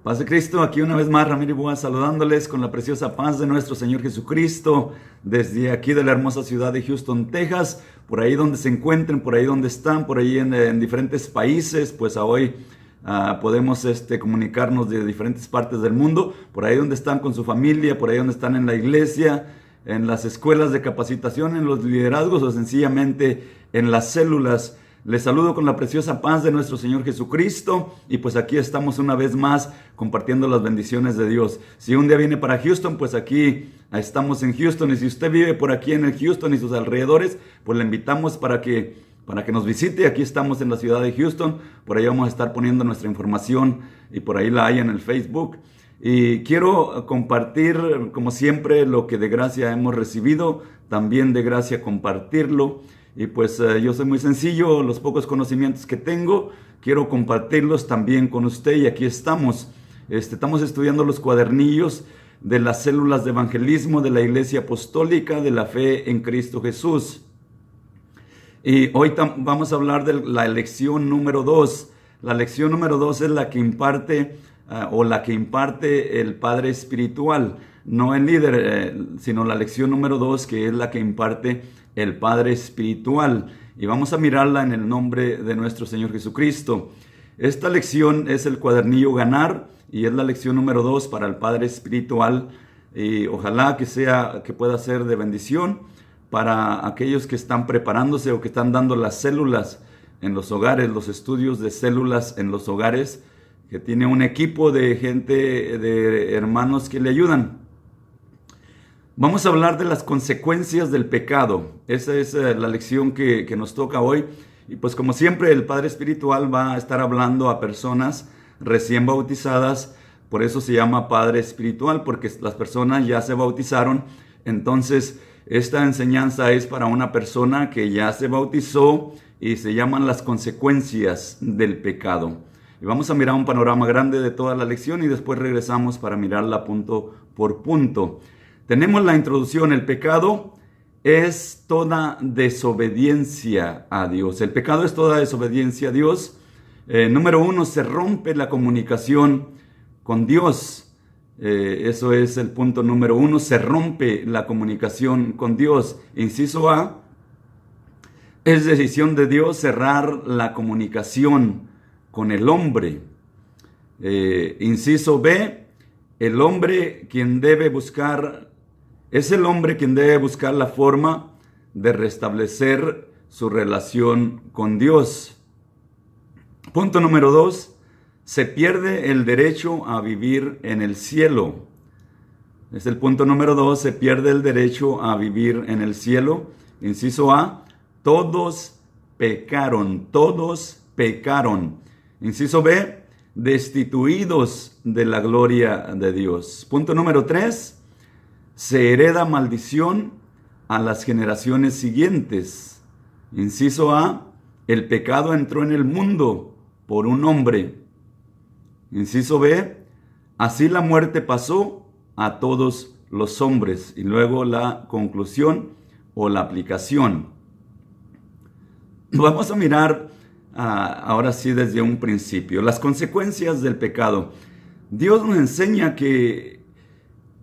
Paz de Cristo, aquí una vez más Ramiro Boa saludándoles con la preciosa paz de nuestro Señor Jesucristo desde aquí de la hermosa ciudad de Houston, Texas, por ahí donde se encuentren, por ahí donde están, por ahí en diferentes países, pues a hoy podemos comunicarnos de diferentes partes del mundo, por ahí donde están con su familia, por ahí donde están en la iglesia, en las escuelas de capacitación, en los liderazgos o sencillamente en las células. Les saludo con la preciosa paz de nuestro Señor Jesucristo y pues aquí estamos una vez más compartiendo las bendiciones de Dios. Si un día viene para Houston, pues aquí estamos en Houston, y si usted vive por aquí en el Houston y sus alrededores, pues le invitamos para que nos visite. Aquí estamos en la ciudad de Houston, por ahí vamos a estar poniendo nuestra información y por ahí la hay en el Facebook. Y quiero compartir, como siempre, lo que de gracia hemos recibido, también de gracia compartirlo. Y pues yo soy muy sencillo, los pocos conocimientos que tengo, quiero compartirlos también con usted y aquí estamos. Estamos estudiando los cuadernillos de las células de evangelismo de la Iglesia Apostólica de la Fe en Cristo Jesús. Y hoy vamos a hablar de la lección número 2. La lección número 2 es la que imparte el Padre Espiritual, no el líder, sino la lección número 2, que es la que imparte el Padre Espiritual. Y vamos a mirarla en el nombre de nuestro Señor Jesucristo. Esta lección es el cuadernillo Ganar y es la lección número 2 para el Padre Espiritual. Y ojalá que pueda ser de bendición para aquellos que están preparándose o que están dando las células en los hogares, los estudios de células en los hogares, que tiene un equipo de gente, de hermanos que le ayudan. Vamos a hablar de las consecuencias del pecado. Esa es la lección que nos toca hoy. Y pues como siempre el Padre Espiritual va a estar hablando a personas recién bautizadas. Por eso se llama Padre Espiritual, porque las personas ya se bautizaron. Entonces esta enseñanza es para una persona que ya se bautizó y se llaman las consecuencias del pecado. Y vamos a mirar un panorama grande de toda la lección y después regresamos para mirarla punto por punto. Tenemos la introducción. El pecado es toda desobediencia a Dios. El pecado es toda desobediencia a Dios. Número 1, se rompe la comunicación con Dios. Eso es el punto número 1, se rompe la comunicación con Dios. Inciso A, es decisión de Dios cerrar la comunicación con el hombre. Inciso B, el hombre quien debe buscar la forma de restablecer su relación con Dios. Punto número 2, se pierde el derecho a vivir en el cielo. Es el punto número 2, se pierde el derecho a vivir en el cielo. Inciso A, todos pecaron. Inciso B, destituidos de la gloria de Dios. Punto número 3, se hereda maldición a las generaciones siguientes. Inciso A, el pecado entró en el mundo por un hombre. Inciso B, así la muerte pasó a todos los hombres. Y luego la conclusión o la aplicación. Vamos a mirar ahora sí desde un principio las consecuencias del pecado. Dios nos enseña que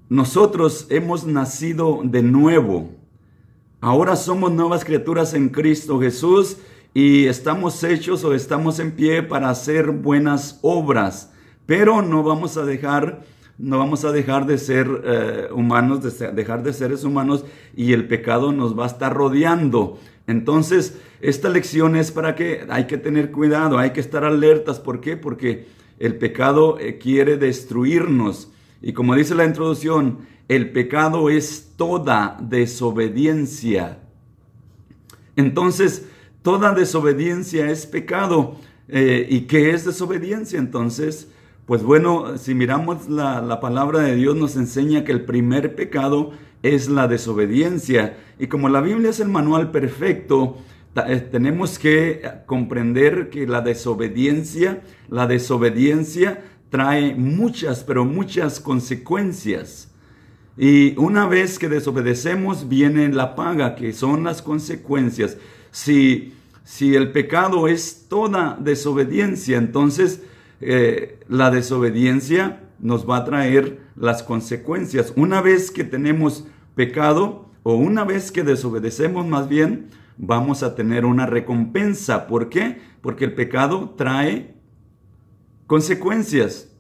nosotros hemos nacido de nuevo. Ahora somos nuevas criaturas en Cristo Jesús y estamos hechos o estamos en pie para hacer buenas obras. Pero no vamos a dejar de ser humanos, dejar de seres humanos, y el pecado nos va a estar rodeando. Entonces, esta lección es para que hay que tener cuidado, hay que estar alertas. ¿Por qué? Porque el pecado quiere destruirnos. Y como dice la introducción, el pecado es toda desobediencia. Entonces, toda desobediencia es pecado. ¿Y qué es desobediencia? Entonces, pues bueno, si miramos la palabra de Dios nos enseña que el primer pecado es la desobediencia. Y como la Biblia es el manual perfecto, tenemos que comprender que la desobediencia trae muchas, pero muchas consecuencias. Y una vez que desobedecemos, viene la paga, que son las consecuencias. Si el pecado es toda desobediencia, entonces la desobediencia nos va a traer las consecuencias. Una vez que tenemos pecado, o una vez que desobedecemos más bien, vamos a tener una recompensa. ¿Por qué? Porque el pecado trae consecuencias.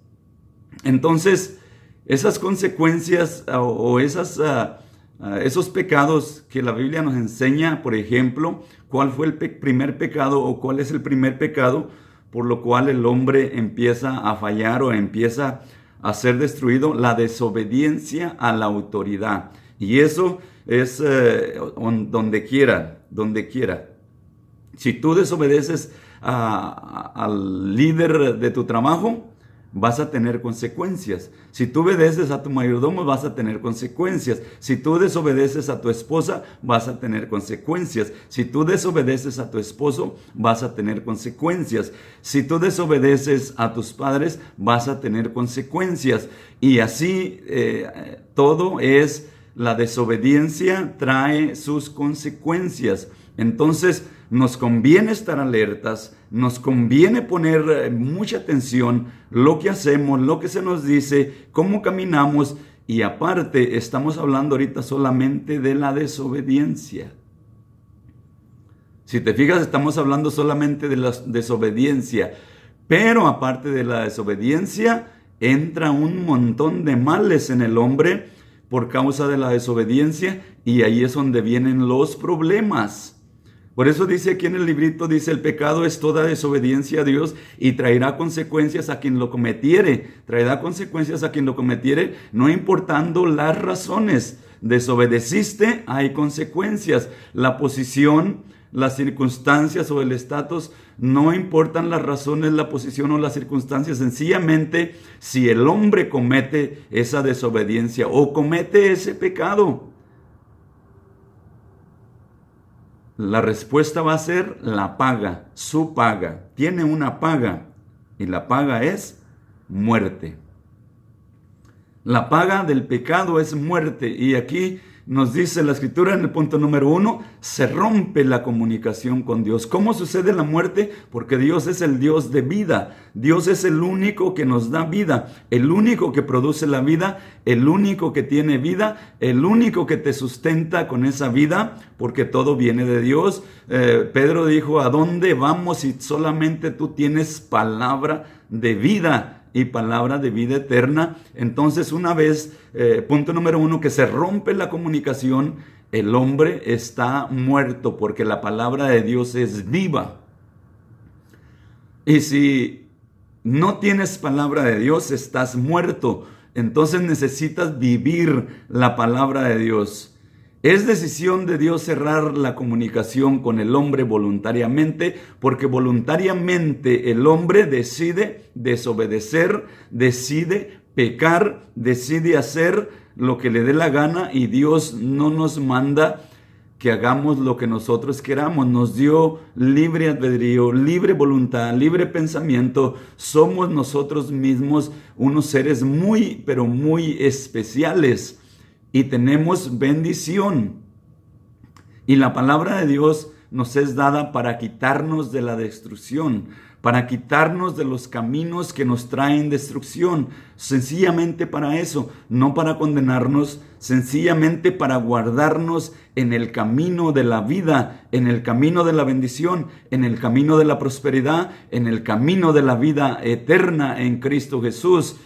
Entonces, esas consecuencias o esos pecados que la Biblia nos enseña, por ejemplo, cuál fue el primer pecado o cuál es el primer pecado por lo cual el hombre empieza a fallar o empieza a ser destruido, la desobediencia a la autoridad. Y eso es donde quiera. Si tú desobedeces al líder de tu trabajo, vas a tener consecuencias. Si tú obedeces a tu mayordomo, vas a tener consecuencias. Si tú desobedeces a tu esposa, vas a tener consecuencias. Si tú desobedeces a tu esposo, vas a tener consecuencias. Si tú desobedeces a tus padres, vas a tener consecuencias. Y así todo es, la desobediencia trae sus consecuencias. Entonces, nos conviene estar alertas, nos conviene poner mucha atención lo que hacemos, lo que se nos dice, cómo caminamos, y aparte estamos hablando ahorita solamente de la desobediencia. Si te fijas, estamos hablando solamente de la desobediencia, pero aparte de la desobediencia, entra un montón de males en el hombre por causa de la desobediencia, y ahí es donde vienen los problemas. Por eso dice aquí en el librito, dice, el pecado es toda desobediencia a Dios y traerá consecuencias a quien lo cometiere. Traerá consecuencias a quien lo cometiere, no importando las razones. Desobedeciste, hay consecuencias. La posición, las circunstancias o el estatus, no importan las razones, la posición o las circunstancias. Sencillamente, si el hombre comete esa desobediencia o comete ese pecado, la respuesta va a ser la paga, su paga. Tiene una paga y la paga es muerte. La paga del pecado es muerte. Y aquí nos dice la Escritura en el punto número 1, se rompe la comunicación con Dios. ¿Cómo sucede la muerte? Porque Dios es el Dios de vida. Dios es el único que nos da vida, el único que produce la vida, el único que tiene vida, el único que te sustenta con esa vida, porque todo viene de Dios. Pedro dijo, ¿a dónde vamos si solamente tú tienes palabra de vida? Y palabra de vida eterna? Entonces, una vez, punto número 1, que se rompe la comunicación, el hombre está muerto, porque la palabra de Dios es viva. Y si no tienes palabra de Dios, estás muerto. Entonces necesitas vivir la palabra de Dios. Es decisión de Dios cerrar la comunicación con el hombre voluntariamente, porque voluntariamente el hombre decide desobedecer, decide pecar, decide hacer lo que le dé la gana, y Dios no nos manda que hagamos lo que nosotros queramos. Nos dio libre albedrío, libre voluntad, libre pensamiento. Somos nosotros mismos unos seres muy, pero muy especiales. Y tenemos bendición. Y la palabra de Dios nos es dada para quitarnos de la destrucción, para quitarnos de los caminos que nos traen destrucción. Sencillamente para eso, no para condenarnos, sencillamente para guardarnos en el camino de la vida, en el camino de la bendición, en el camino de la prosperidad, en el camino de la vida eterna en Cristo Jesús.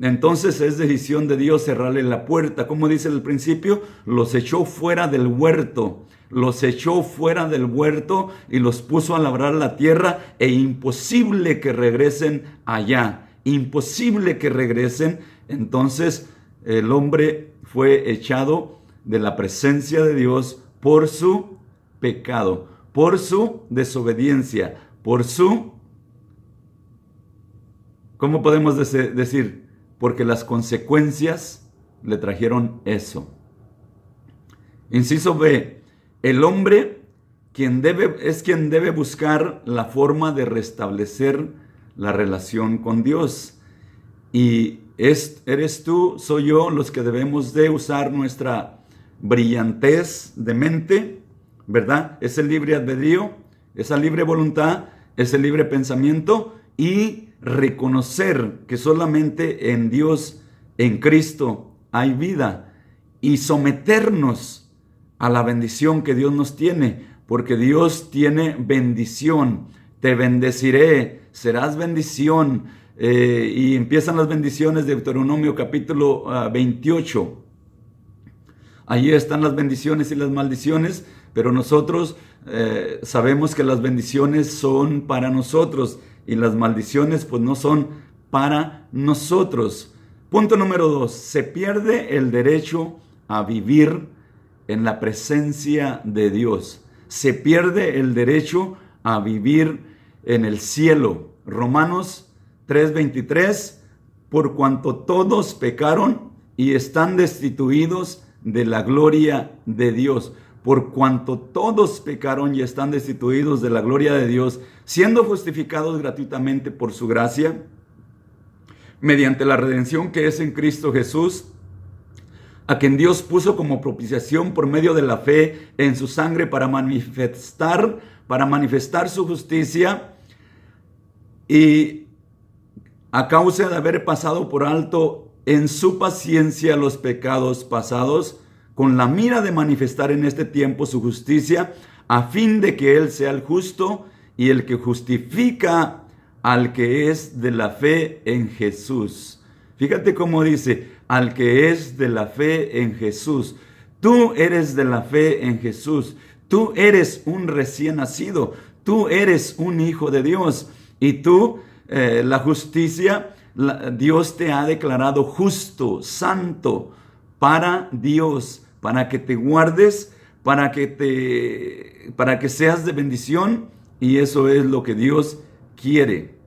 Entonces es decisión de Dios cerrarle la puerta. Como dice al principio, los echó fuera del huerto. Los echó fuera del huerto y los puso a labrar la tierra, e imposible que regresen allá. Imposible que regresen. Entonces el hombre fue echado de la presencia de Dios por su pecado, por su desobediencia, por su... ¿Cómo podemos decir? Porque las consecuencias le trajeron eso. Inciso B. El hombre es quien debe buscar la forma de restablecer la relación con Dios. Y eres tú, soy yo, los que debemos de usar nuestra brillantez de mente, ¿verdad? Ese libre albedrío, esa libre voluntad, ese libre pensamiento, y reconocer que solamente en Dios, en Cristo, hay vida y someternos a la bendición que Dios nos tiene, porque Dios tiene bendición. Te bendeciré, serás bendición. Y empiezan las bendiciones de Deuteronomio capítulo 28. Allí están las bendiciones y las maldiciones, pero nosotros sabemos que las bendiciones son para nosotros y las maldiciones pues no son para nosotros. Punto número 2, se pierde el derecho a vivir en la presencia de Dios. Se pierde el derecho a vivir en el cielo. Romanos 3:23, por cuanto todos pecaron y están destituidos de la gloria de Dios. Por cuanto todos pecaron y están destituidos de la gloria de Dios, siendo justificados gratuitamente por su gracia, mediante la redención que es en Cristo Jesús, a quien Dios puso como propiciación por medio de la fe en su sangre para manifestar su justicia, y a causa de haber pasado por alto en su paciencia los pecados pasados, con la mira de manifestar en este tiempo su justicia, a fin de que Él sea el justo y el que justifica al que es de la fe en Jesús. Fíjate cómo dice, al que es de la fe en Jesús. Tú eres de la fe en Jesús. Tú eres un recién nacido. Tú eres un hijo de Dios. Y tú, la justicia, Dios te ha declarado justo, santo, para Dios, para que te guardes, para que seas de bendición, y eso es lo que Dios quiere.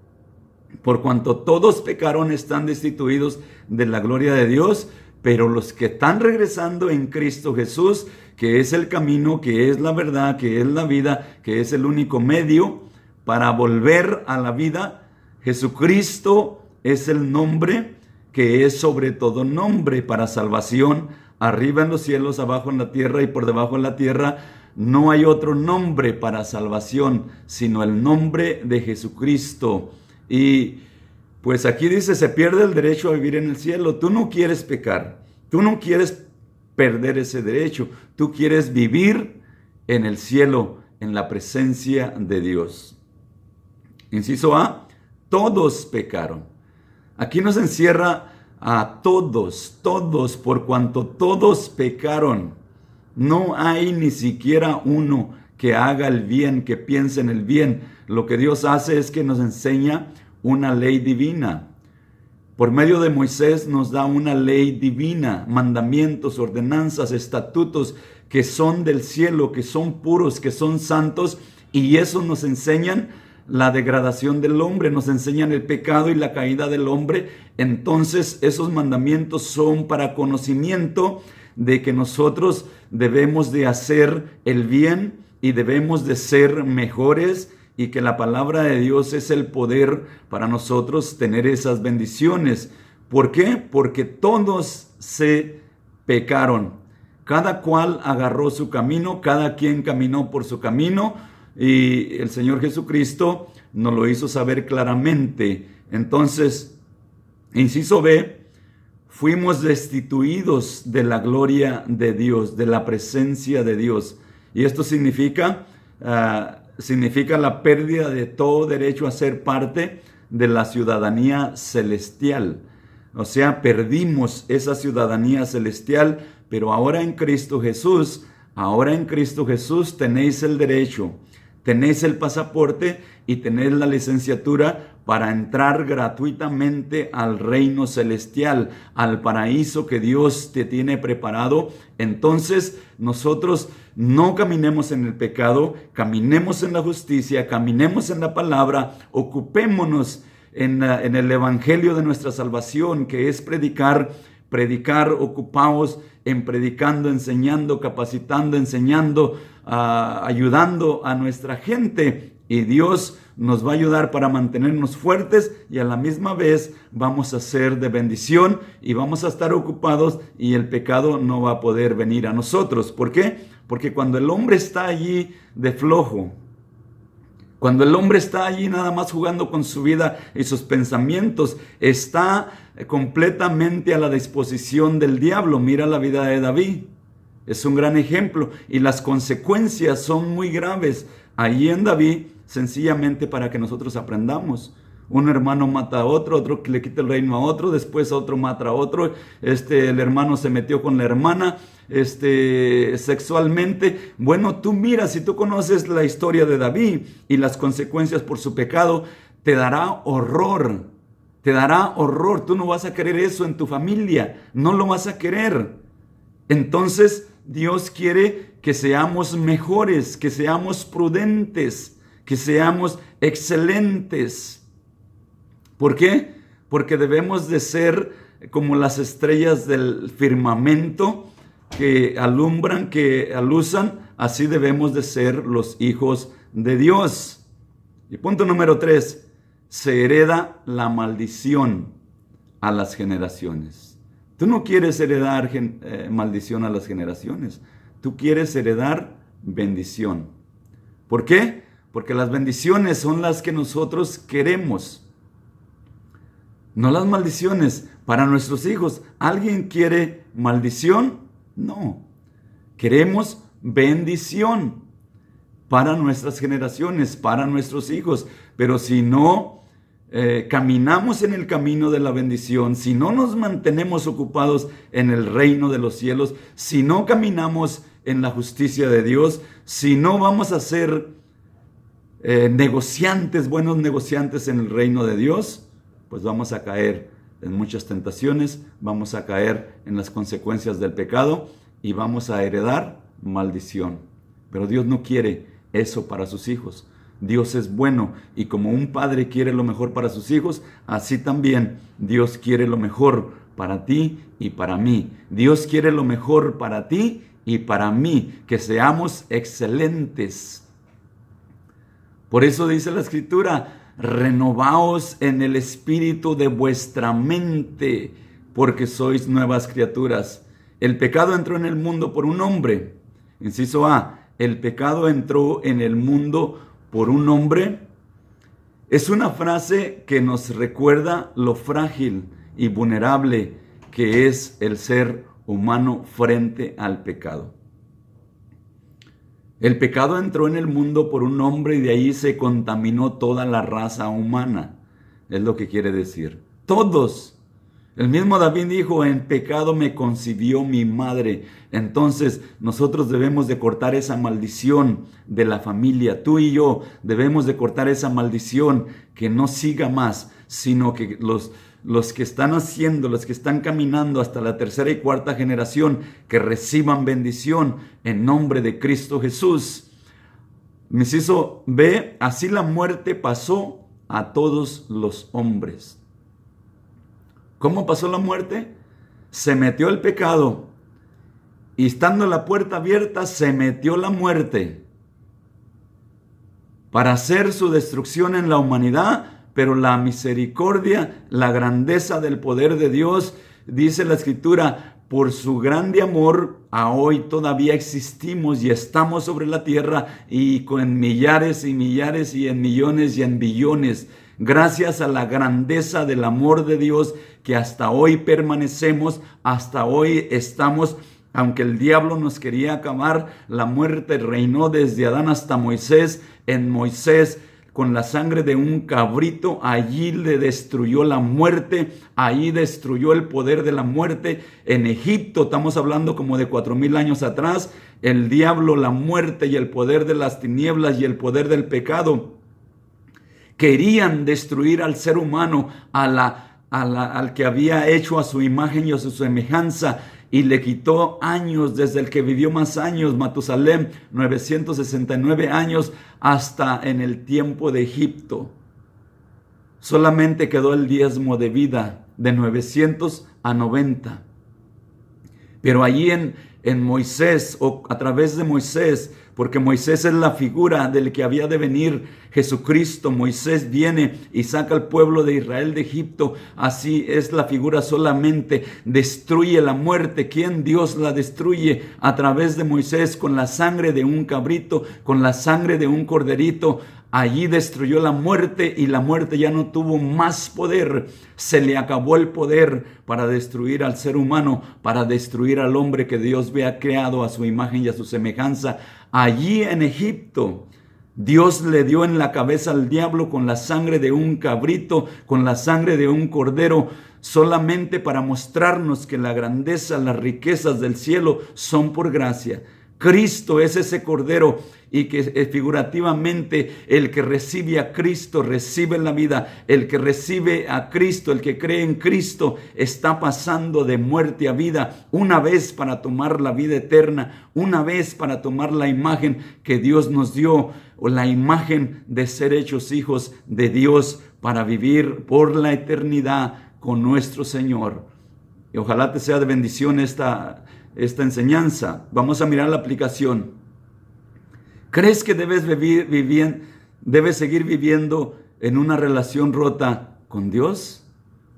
Por cuanto todos pecaron, están destituidos de la gloria de Dios, pero los que están regresando en Cristo Jesús, que es el camino, que es la verdad, que es la vida, que es el único medio para volver a la vida, Jesucristo es el nombre que es sobre todo nombre para salvación, arriba en los cielos, abajo en la tierra y por debajo en la tierra. No hay otro nombre para salvación, sino el nombre de Jesucristo. Y pues aquí dice, se pierde el derecho a vivir en el cielo. Tú no quieres pecar, tú no quieres perder ese derecho, tú quieres vivir en el cielo, en la presencia de Dios. Inciso A, todos pecaron. Aquí nos encierra a todos, por cuanto todos pecaron. No hay ni siquiera uno que haga el bien, que piense en el bien. Lo que Dios hace es que nos enseña una ley divina. Por medio de Moisés nos da una ley divina, mandamientos, ordenanzas, estatutos que son del cielo, que son puros, que son santos, y eso nos enseñan la degradación del hombre, nos enseñan el pecado y la caída del hombre. Entonces esos mandamientos son para conocimiento de que nosotros debemos de hacer el bien y debemos de ser mejores, y que la palabra de Dios es el poder para nosotros tener esas bendiciones. ¿Por qué? Porque todos se pecaron. Cada cual agarró su camino, cada quien caminó por su camino, y el Señor Jesucristo nos lo hizo saber claramente. Entonces, inciso B, fuimos destituidos de la gloria de Dios, de la presencia de Dios. Y esto significa la pérdida de todo derecho a ser parte de la ciudadanía celestial. O sea, perdimos esa ciudadanía celestial, pero ahora en Cristo Jesús tenéis el derecho, tenéis el pasaporte y tenéis la licenciatura para entrar gratuitamente al reino celestial, al paraíso que Dios te tiene preparado. Entonces nosotros no caminemos en el pecado, caminemos en la justicia, caminemos en la palabra, ocupémonos en el evangelio de nuestra salvación, que es predicar, ocupaos en predicando, enseñando, capacitando, enseñando, ayudando a nuestra gente, y Dios nos va a ayudar para mantenernos fuertes, y a la misma vez vamos a ser de bendición y vamos a estar ocupados, y el pecado no va a poder venir a nosotros. ¿Por qué? Porque cuando el hombre está allí de flojo, Cuando el hombre está allí nada más jugando con su vida y sus pensamientos, está completamente a la disposición del diablo. Mira la vida de David. Es un gran ejemplo y las consecuencias son muy graves allí en David, sencillamente para que nosotros aprendamos. Un hermano mata a otro, otro que le quita el reino a otro, después otro mata a otro, el hermano se metió con la hermana, sexualmente. Bueno, tú miras, si tú conoces la historia de David y las consecuencias por su pecado, te dará horror, tú no vas a querer eso en tu familia, no lo vas a querer. Entonces, Dios quiere que seamos mejores, que seamos prudentes, que seamos excelentes. ¿Por qué? Porque debemos de ser como las estrellas del firmamento que alumbran, que alusan. Así debemos de ser los hijos de Dios. Y punto número 3, se hereda la maldición a las generaciones. Tú no quieres heredar maldición a las generaciones. Tú quieres heredar bendición. ¿Por qué? Porque las bendiciones son las que nosotros queremos. No las maldiciones para nuestros hijos. ¿Alguien quiere maldición? No. Queremos bendición para nuestras generaciones, para nuestros hijos. Pero si no caminamos en el camino de la bendición, si no nos mantenemos ocupados en el reino de los cielos, si no caminamos en la justicia de Dios, si no vamos a ser buenos negociantes en el reino de Dios, pues vamos a caer en muchas tentaciones, vamos a caer en las consecuencias del pecado y vamos a heredar maldición. Pero Dios no quiere eso para sus hijos. Dios es bueno y como un padre quiere lo mejor para sus hijos, así también Dios quiere lo mejor para ti y para mí. Dios quiere lo mejor para ti y para mí, que seamos excelentes. Por eso dice la Escritura, renovaos en el espíritu de vuestra mente, porque sois nuevas criaturas. El pecado entró en el mundo por un hombre. Inciso A, el pecado entró en el mundo por un hombre. Es una frase que nos recuerda lo frágil y vulnerable que es el ser humano frente al pecado. El pecado entró en el mundo por un hombre y de ahí se contaminó toda la raza humana. Es lo que quiere decir. Todos. El mismo David dijo, en pecado me concibió mi madre. Entonces nosotros debemos de cortar esa maldición de la familia. Tú y yo debemos de cortar esa maldición, que no siga más, sino que los que están haciendo, los que están caminando hasta la tercera y cuarta generación, que reciban bendición en nombre de Cristo Jesús. Inciso B, así la muerte pasó a todos los hombres. ¿Cómo pasó la muerte? Se metió el pecado y estando la puerta abierta se metió la muerte para hacer su destrucción en la humanidad. Pero la misericordia, la grandeza del poder de Dios, dice la Escritura, por su grande amor, a hoy todavía existimos y estamos sobre la tierra y con millares y millares y en millones y en billones. Gracias a la grandeza del amor de Dios que hasta hoy permanecemos, hasta hoy estamos. Aunque el diablo nos quería acabar, la muerte reinó desde Adán hasta Moisés. En Moisés, con la sangre de un cabrito, allí le destruyó la muerte, allí destruyó el poder de la muerte. En Egipto, estamos hablando como de 4,000 años atrás, el diablo, la muerte y el poder de las tinieblas y el poder del pecado querían destruir al ser humano, al que había hecho a su imagen y a su semejanza, y le quitó años, desde el que vivió más años, Matusalem, 969 años, hasta en el tiempo de Egipto. Solamente quedó el diezmo de vida, de 900 a 90. Pero allí en Moisés, o a través de Moisés, porque Moisés es la figura del que había de venir Jesucristo. Moisés viene y saca al pueblo de Israel de Egipto. Así es la figura solamente. Destruye la muerte. ¿Quién? Dios la destruye a través de Moisés, con la sangre de un cabrito, con la sangre de un corderito. Allí destruyó la muerte y la muerte ya no tuvo más poder. Se le acabó el poder para destruir al ser humano, para destruir al hombre que Dios había creado a su imagen y a su semejanza. Allí en Egipto, Dios le dio en la cabeza al diablo con la sangre de un cabrito, con la sangre de un cordero, solamente para mostrarnos que la grandeza, las riquezas del cielo son por gracia. Cristo es ese cordero y que figurativamente el que recibe a Cristo recibe la vida. El que recibe a Cristo, el que cree en Cristo, está pasando de muerte a vida, una vez para tomar la vida eterna, una vez para tomar la imagen que Dios nos dio, o la imagen de ser hechos hijos de Dios para vivir por la eternidad con nuestro Señor. Y ojalá te sea de bendición esta enseñanza. Vamos a mirar la aplicación. ¿Crees que debes seguir viviendo en una relación rota con Dios?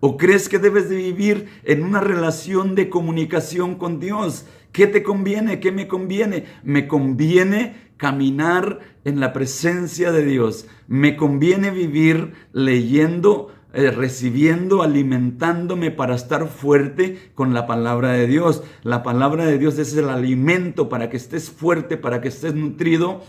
¿O crees que debes de vivir en una relación de comunicación con Dios? ¿Qué te conviene? ¿Qué me conviene? Me conviene caminar en la presencia de Dios. Me conviene vivir leyendo, recibiendo, alimentándome para estar fuerte con la palabra de Dios. La palabra de Dios es el alimento para que estés fuerte, para que estés nutrido,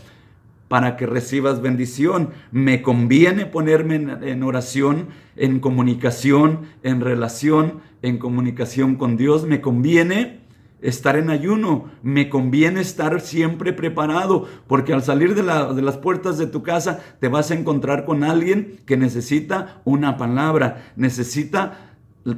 para que recibas bendición. Me conviene ponerme en oración, en comunicación, en relación, en comunicación con Dios. Me conviene estar en ayuno, me conviene estar siempre preparado, porque al salir de las puertas de tu casa te vas a encontrar con alguien que necesita una palabra, necesita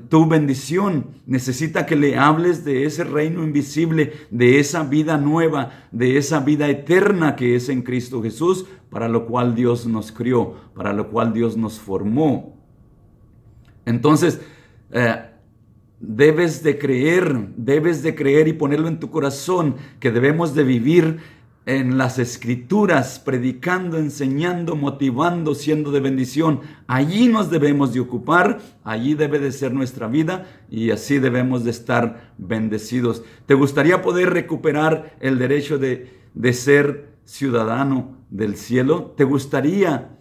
tu bendición, necesita que le hables de ese reino invisible, de esa vida nueva, de esa vida eterna que es en Cristo Jesús, para lo cual Dios nos crió, para lo cual Dios nos formó. Entonces, debes de creer y ponerlo en tu corazón que debemos de vivir en las Escrituras, predicando, enseñando, motivando, siendo de bendición. Allí nos debemos de ocupar, allí debe de ser nuestra vida y así debemos de estar bendecidos. ¿Te gustaría poder recuperar el derecho de ser ciudadano del cielo? ¿Te gustaría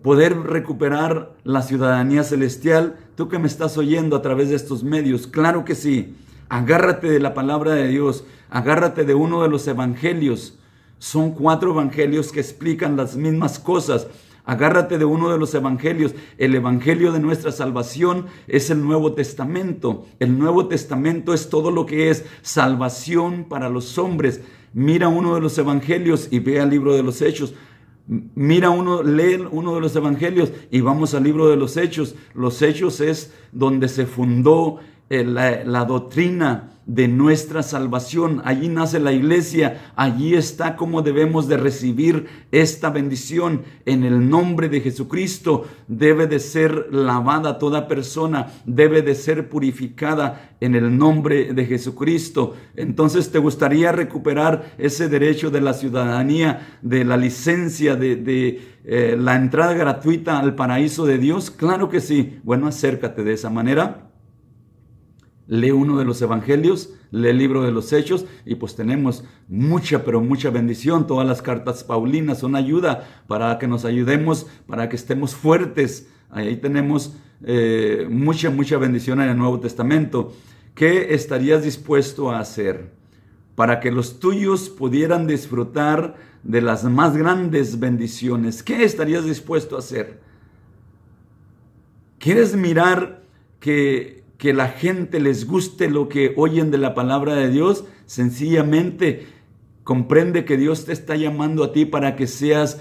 poder recuperar la ciudadanía celestial? Tú que me estás oyendo a través de estos medios, claro que sí. Agárrate de la palabra de Dios, agárrate de uno de los evangelios. Son 4 evangelios que explican las mismas cosas. Agárrate de uno de los evangelios. El evangelio de nuestra salvación es el Nuevo Testamento. El Nuevo Testamento es todo lo que es salvación para los hombres. Mira uno de los evangelios y ve al libro de los Hechos. Lee uno de los evangelios y vamos al libro de los Hechos. Los Hechos es donde se fundó la doctrina de nuestra salvación. Allí nace la iglesia, allí está cómo debemos de recibir esta bendición. En el nombre de Jesucristo debe de ser lavada toda persona, debe de ser purificada en el nombre de Jesucristo. Entonces, ¿te gustaría recuperar ese derecho de la ciudadanía, de la licencia, de la entrada gratuita al paraíso de Dios? Claro que sí. Bueno, acércate de esa manera. Lee uno de los evangelios, lee el libro de los Hechos y pues tenemos mucha, pero mucha bendición. Todas las cartas paulinas son ayuda para que nos ayudemos, para que estemos fuertes. Ahí tenemos mucha bendición en el Nuevo Testamento. ¿Qué estarías dispuesto a hacer para que los tuyos pudieran disfrutar de las más grandes bendiciones? ¿Qué estarías dispuesto a hacer? ¿Quieres mirar que la gente les guste lo que oyen de la palabra de Dios? Sencillamente comprende que Dios te está llamando a ti para que seas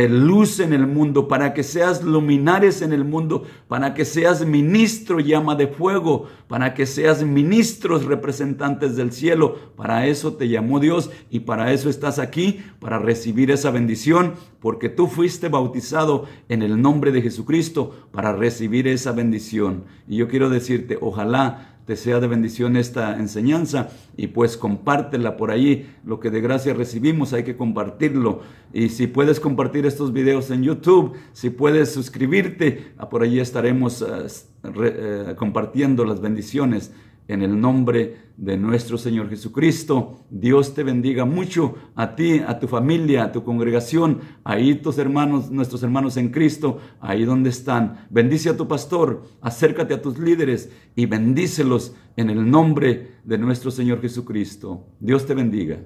luz en el mundo, para que seas luminares en el mundo, para que seas ministro llama de fuego, para que seas ministros representantes del cielo. Para eso te llamó Dios y para eso estás aquí, para recibir esa bendición, porque tú fuiste bautizado en el nombre de Jesucristo para recibir esa bendición. Y yo quiero decirte, ojalá te sea de bendición esta enseñanza y pues compártela por ahí. Lo que de gracia recibimos hay que compartirlo. Y si puedes compartir estos videos en YouTube, si puedes suscribirte, por allí estaremos compartiendo las bendiciones en el nombre de nuestro Señor Jesucristo. Dios te bendiga mucho, a ti, a tu familia, a tu congregación, ahí tus hermanos, nuestros hermanos en Cristo, ahí donde están. Bendice a tu pastor, acércate a tus líderes y bendícelos en el nombre de nuestro Señor Jesucristo. Dios te bendiga.